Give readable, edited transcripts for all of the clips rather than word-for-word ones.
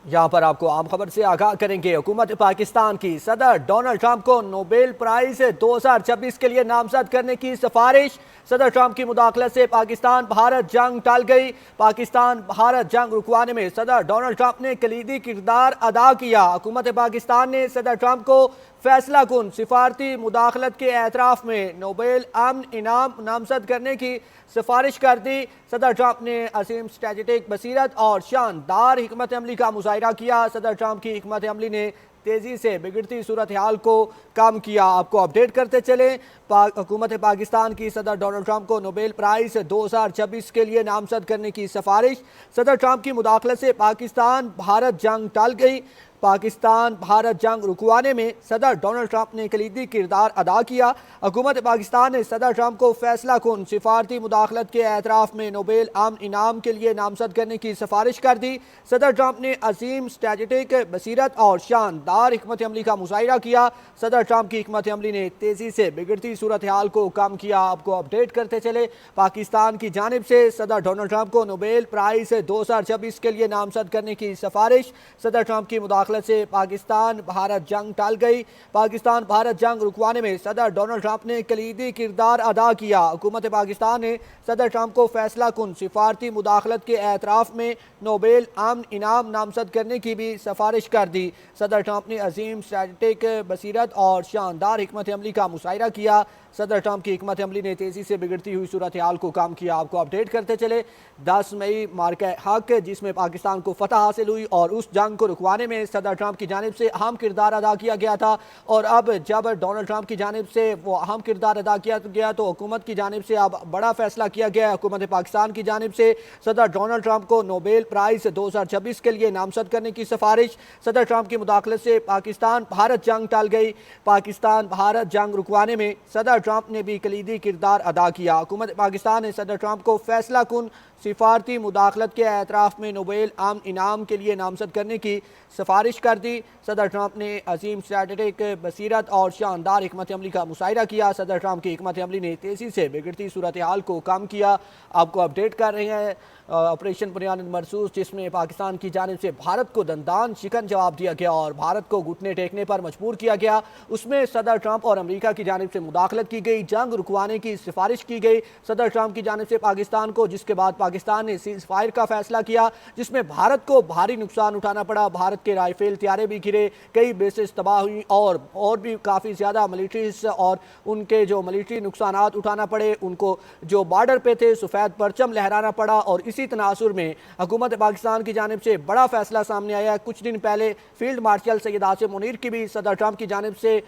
یہاں پر آپ کو عام خبر سے آگاہ کریں گے۔ حکومت پاکستان کی صدر ڈونلڈ ٹرمپ کو نوبیل پرائز 2026 کے لیے نامزد کرنے کی سفارش۔ صدر ٹرمپ کی مداخلت سے پاکستان بھارت جنگ ٹل گئی۔ پاکستان بھارت جنگ رکوانے میں صدر ڈونلڈ ٹرمپ نے کلیدی کردار ادا کیا۔ حکومت پاکستان نے صدر ٹرمپ کو فیصلہ کن سفارتی مداخلت کے اعتراف میں نوبیل امن انعام نامزد کرنے کی سفارش کر دی۔ صدر ٹرمپ نے عظیم اسٹریٹجک بصیرت اور شاندار حکمت عملی کا مظاہرہ کیا۔ صدر ٹرمپ کی حکمت عملی نے تیزی سے بگڑتی صورتحال کو کم کیا۔ آپ کو اپڈیٹ کرتے چلیں۔ حکومت پاکستان کی صدر ڈونلڈ ٹرمپ کو نوبیل پرائز 2026 کے لیے نامزد کرنے کی سفارش۔ صدر ٹرمپ کی مداخلت سے پاکستان بھارت جنگ ٹل گئی۔ پاکستان بھارت جنگ رکوانے میں صدر ڈونلڈ ٹرمپ نے کلیدی کردار ادا کیا۔ حکومت پاکستان نے صدر ٹرمپ کو فیصلہ کن سفارتی مداخلت کے اعتراف میں نوبیل امن انعام کے لیے نامزد کرنے کی سفارش کر دی۔ صدر ٹرمپ نے عظیم اسٹریٹجک بصیرت اور شاندار حکمت عملی کا مظاہرہ کیا۔ صدر ٹرمپ کی حکمت عملی نے تیزی سے بگڑتی صورتحال کو کم کیا۔ آپ کو اپڈیٹ کرتے چلے۔ پاکستان کی جانب سے صدر ڈونلڈ ٹرمپ کو نوبیل پرائز 2026 کے لیے نامزد کرنے کی سفارش۔ صدر ٹرمپ کی مداخلت سے پاکستان بھارت جنگ ٹل گئی۔ پاکستان بھارت جنگ رکوانے میں صدر ڈونلڈ ٹرمپ نے کلیدی کردار ادا کیا۔ حکومت پاکستان نے صدر ٹرمپ کو فیصلہ کن سفارتی مداخلت کے اعتراف میں نوبیل امن انعام نامزد کرنے کی بھی سفارش کر دی۔ صدر ٹرمپ نے عظیم اسٹریٹجک بصیرت اور شاندار حکمت عملی کا مظاہرہ کیا۔ صدر ٹرمپ کی حکمت عملی نے تیزی سے بگڑتی ہوئی صورتحال کو کم کیا۔ آپ کو اپڈیٹ کرتے چلے۔ 10 مئی مارکہ حق جس میں پاکستان کو فتح حاصل ہوئی اور اس جنگ کو رکوانے میں صدر ٹرمپ کی جانب سے اہم کردار ادا کیا گیا تھا، اور اب جب ڈونلڈ ٹرمپ کی جانب سے وہ اہم کردار ادا کیا گیا تو حکومت کی جانب سے اب بڑا فیصلہ کیا گیا ہے۔ حکومت پاکستان کی جانب سے صدر ڈونلڈ ٹرمپ کو نوبیل پرائز 2026 کے لیے نامزد کرنے کی سفارش۔ صدر ٹرمپ کی مداخلت سے پاکستان بھارت جنگ ٹل گئی۔ پاکستان بھارت جنگ رکوانے میں صدر ٹرمپ نے بھی کلیدی کردار ادا کیا۔ حکومت پاکستان نے صدر ٹرمپ کو فیصلہ کن سفارتی مداخلت کے اعتراف میں نوبیل امن انعام کے لیے نامزد کرنے کی سفارش کر دی۔ صدر ٹرمپ نے عظیم اسٹریٹجک بصیرت اور شاندار حکمت عملی کا مظاہرہ کیا۔ صدر ٹرمپ کی حکمت عملی نے تیزی سے بگڑتی صورتحال کو کم کیا۔ آپ کو اپڈیٹ کر رہے ہیں۔ آپریشن بنیاد مرصوص جس میں پاکستان کی جانب سے بھارت کو دندان شکن جواب دیا گیا اور بھارت کو گھٹنے ٹیکنے پر مجبور کیا گیا، اس میں صدر ٹرمپ اور امریکہ کی جانب سے مداخلت کی گئی، جنگ رکوانے کی سفارش کی گئی۔ صدر ٹرمپ کی جانب سے پاکستان کو، جس کے بعد پاکستان نے سیز فائر کا فیصلہ کیا جس میں بھارت کو بھاری نقصان اٹھانا پڑا۔ بھارت کے رائفل طیارے بھی گرے، کئی بیسز تباہ ہوئی اور بھی کافی زیادہ ملٹریز اور ان کے جو ملٹری نقصانات اٹھانا پڑے، ان کو جو بارڈر پہ تھے سفید پرچم لہرانا پڑا۔ اور اسی تناظر میں حکومت پاکستان کی جانب سے بڑا فیصلہ سامنے آیا ہے۔ کچھ دن پہلے فیلڈ مارشل سید عاصم منیر کی بھی صدر ٹرمپ کی جانب سے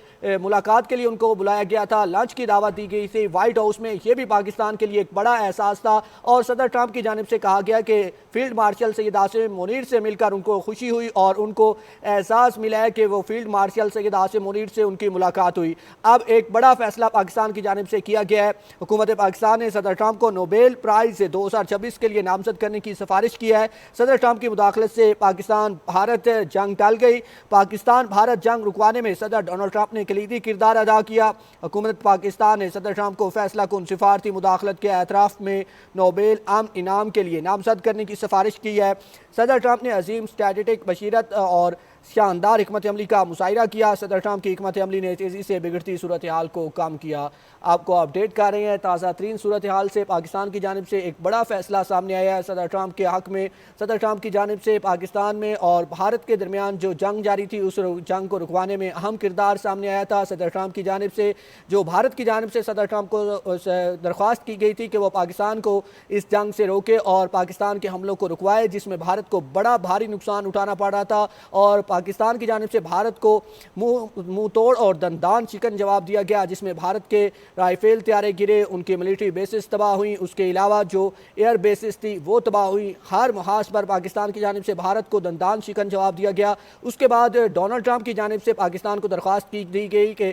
ملاقات کے لیے ان کو بلایا گیا تھا، لنچ کی دعوت دی گئی تھی وائٹ ہاؤس میں۔ یہ بھی پاکستان کے لیے ایک بڑا احساس تھا اور صدر ٹرمپ کی جانب سے کہا گیا کہ فیلڈ مارشل سید عاصم منیر سے مل کر ان کو خوشی ہوئی اور ان کو احساس ملا ہے کہ وہ فیلڈ مارشل سید عاصم منیر سے ان کی ملاقات ہوئی۔ اب ایک بڑا فیصلہ پاکستان کی جانب سے کیا گیا ہے۔ حکومت پاکستان نے صدر ٹرمپ کو نوبیل پرائز 2026 کے لیے نامزد کرنے کی سفارش کی ہے۔ صدر ٹرمپ کی مداخلت سے پاکستان بھارت جنگ ٹل گئی۔ پاکستان بھارت جنگ رکوانے میں صدر ڈونلڈ ٹرمپ نے کلیدی کردار ادا کیا۔ حکومت پاکستان نے صدر ٹرمپ کو فیصلہ کن سفارتی مداخلت کے اعتراف میں نوبیل امن انعام کے لیے نامزد کرنے کی سفارش کی ہے۔ صدر ٹرمپ نے عظیم اسٹریٹجک بصیرت اور شاندار حکمت عملی کا مظاہرہ کیا۔ صدر ٹرمپ کی حکمت عملی نے تیزی سے بگڑتی صورتحال کو کم کیا۔ آپ کو اپڈیٹ کر رہے ہیں۔ تازہ ترین صورتحال سے پاکستان کی جانب سے ایک بڑا فیصلہ سامنے آیا ہے صدر ٹرمپ کے حق میں۔ صدر ٹرمپ کی جانب سے پاکستان میں اور بھارت کے درمیان جو جنگ جاری تھی اس جنگ کو رکوانے میں اہم کردار سامنے آیا تھا۔ صدر ٹرمپ کی جانب سے جو بھارت کی جانب سے صدر ٹرمپ کو درخواست کی گئی تھی کہ وہ پاکستان کو اس جنگ سے روکے اور پاکستان کے حملوں کو رکوائے جس میں بھارت کو بڑا بھاری نقصان اٹھانا پڑ رہا تھا، اور پاکستان کی جانب سے بھارت کو منہ توڑ اور دندان شکن جواب دیا گیا جس میں بھارت کے رائفل طیارے گرے، ان کی ملٹری بیسز تباہ ہوئی، اس کے علاوہ جو ایئر بیسز تھی وہ تباہ ہوئی۔ ہر محاذ پر پاکستان کی جانب سے بھارت کو دندان شکن جواب دیا گیا۔ اس کے بعد ڈونلڈ ٹرمپ کی جانب سے پاکستان کو درخواست کی دی گئی کہ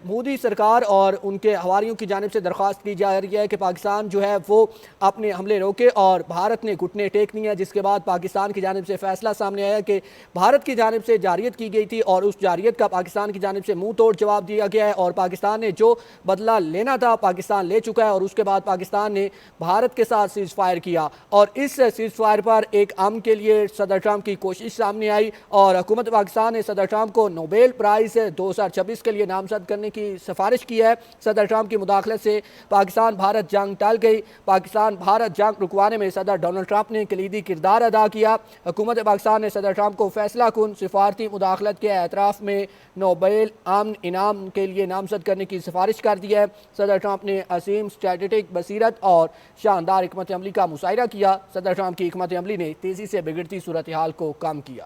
مودی سرکار اور ان کے حواریوں کی جانب سے درخواست کی جا رہی ہے کہ پاکستان جو ہے وہ اپنے حملے روکے اور بھارت نے گھٹنے ٹیکنی ہے، جس کے بعد پاکستان کی جانب سے فیصلہ سامنے آیا کہ بھارت کی جانب جانب سے جارحیت کی گئی تھی اور اس جارحیت کا پاکستان کی جانب سے منہ توڑ جواب دیا گیا ہے اور پاکستان نے جو بدلہ لینا تھا پاکستان لے چکا ہے اور اس کے بعد پاکستان نے بھارت کے ساتھ سیز فائر کیا اور اس سیز فائر پر ایک امن کے لیے صدر ٹرمپ کی کوشش سامنے آئی اور حکومت پاکستان نے صدر ٹرمپ کو نوبیل پرائز 2026 کے لیے نامزد کرنے کی سفارش کی ہے۔ صدر ٹرمپ کی مداخلت سے پاکستان بھارت جنگ ٹل گئی۔ پاکستان بھارت جنگ رکوانے میں صدر ڈونلڈ ٹرمپ نے کلیدی کردار ادا کیا۔ حکومت پاکستان نے صدر ٹرمپ کو فیصلہ کن سفارتی مداخلت کے اعتراف میں نوبیل امن انعام کے لیے نامزد کرنے کی سفارش کر دی ہے۔ صدر ٹرمپ نے عظیم اسٹریٹجک بصیرت اور شاندار حکمت عملی کا مظاہرہ کیا۔ صدر ٹرمپ کی حکمت عملی نے تیزی سے بگڑتی صورتحال کو کم کیا۔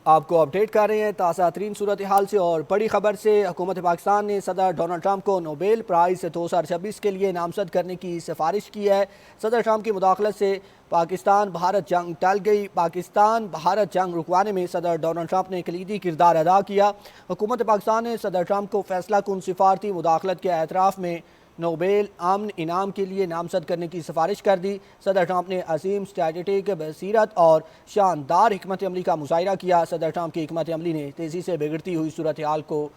آپ کو اپڈیٹ کر رہے ہیں تازہ ترین صورتحال سے اور بڑی خبر سے۔ حکومت پاکستان نے صدر ڈونلڈ ٹرمپ کو نوبیل پرائز 2026 کے لیے نامزد کرنے کی سفارش کی ہے۔ صدر ٹرمپ کی مداخلت سے پاکستان بھارت جنگ ٹل گئی۔ پاکستان بھارت جنگ رکوانے میں صدر ڈونلڈ ٹرمپ نے کلیدی کردار ادا کیا۔ حکومت پاکستان نے صدر ٹرمپ کو فیصلہ کن سفارتی مداخلت کے اعتراف میں نوبیل امن انعام کے لیے نامزد کرنے کی سفارش کر دی۔ صدر ٹرمپ نے عظیم اسٹریٹجک بصیرت اور شاندار حکمت عملی کا مظاہرہ کیا۔ صدر ٹرمپ کی حکمت عملی نے تیزی سے بگڑتی ہوئی صورتحال کو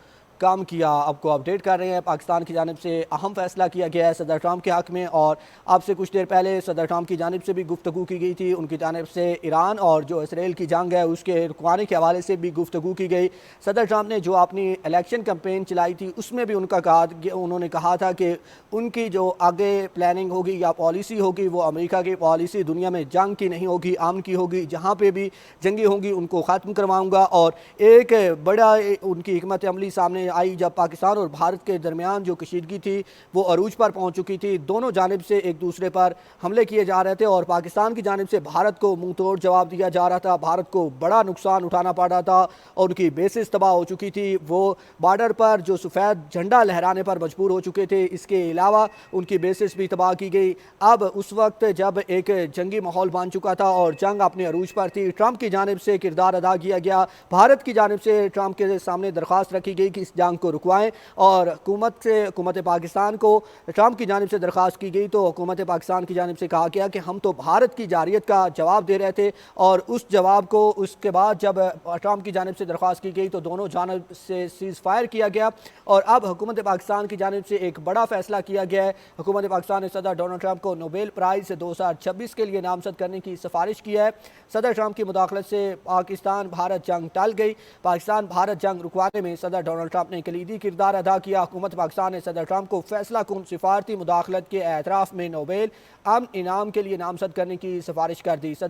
کام کیا۔ آپ کو اپڈیٹ کر رہے ہیں پاکستان کی جانب سے اہم فیصلہ کیا گیا ہے صدر ٹرمپ کے حق میں اور اب سے کچھ دیر پہلے صدر ٹرمپ کی جانب سے بھی گفتگو کی گئی تھی۔ ان کی جانب سے ایران اور جو اسرائیل کی جنگ ہے اس کے رکوانے کے حوالے سے بھی گفتگو کی گئی۔ صدر ٹرمپ نے جو اپنی الیکشن کمپین چلائی تھی اس میں بھی انہوں نے کہا تھا کہ ان کی جو آگے پلاننگ ہوگی یا پالیسی ہوگی وہ امریکہ کی پالیسی دنیا میں جنگ کی نہیں ہوگی، امن کی ہوگی۔ جہاں پہ بھی جنگی ہوں گی ان کو ختم کرواؤں گا اور ایک بڑا ان کی حکمت عملی سامنے آئی جب پاکستان اور بھارت کے درمیان جو کشیدگی تھی وہ عروج پر پہنچ چکی تھی۔ دونوں جانب سے ایک دوسرے پر حملے کیے جا رہے تھے اور پاکستان کی جانب سے بھارت کو منہ توڑ جواب دیا جا رہا تھا۔ بھارت کو بڑا نقصان اٹھانا پڑ رہا تھا اور ان کی بیسز تباہ ہو چکی تھی۔ وہ بارڈر پر جو سفید جھنڈا لہرانے پر مجبور ہو چکے تھے۔ اس کے علاوہ ان کی بیسز بھی تباہ کی گئی۔ اب اس وقت جب ایک جنگی ماحول بن چکا تھا اور جنگ اپنے عروج پر تھی، ٹرمپ کی جانب سے کردار ادا کیا گیا۔ بھارت کی جانب سے ٹرمپ کے سامنے درخواست رکھی گئی کہ اس جنگ کو رکوائیں اور حکومت پاکستان کو ٹرمپ کی جانب سے درخواست کی گئی تو حکومت پاکستان کی جانب سے کہا گیا کہ ہم تو بھارت کی جارحیت کا جواب دے رہے تھے اور اس جواب کو اس کے بعد جب ٹرمپ کی جانب سے درخواست کی گئی تو دونوں جانب سے سیز فائر کیا گیا اور اب حکومت پاکستان کی جانب سے ایک بڑا فیصلہ کیا گیا ہے۔ حکومت پاکستان نے صدر ڈونلڈ ٹرمپ کو نوبیل پرائز 2026 کے لیے نامزد کرنے کی سفارش کی ہے۔ صدر ٹرمپ کی مداخلت سے پاکستان بھارت جنگ ٹل گئی۔ پاکستان بھارت جنگ رکوانے میں صدر ڈونلڈ ٹرمپ نے کلیدی کردار ادا کیا۔ حکومت پاکستان نے صدر ٹرمپ کو فیصلہ کن سفارتی مداخلت کے اعتراف میں نوبیل امن انعام کے لیے نامزد کرنے کی سفارش کر دی۔ صدر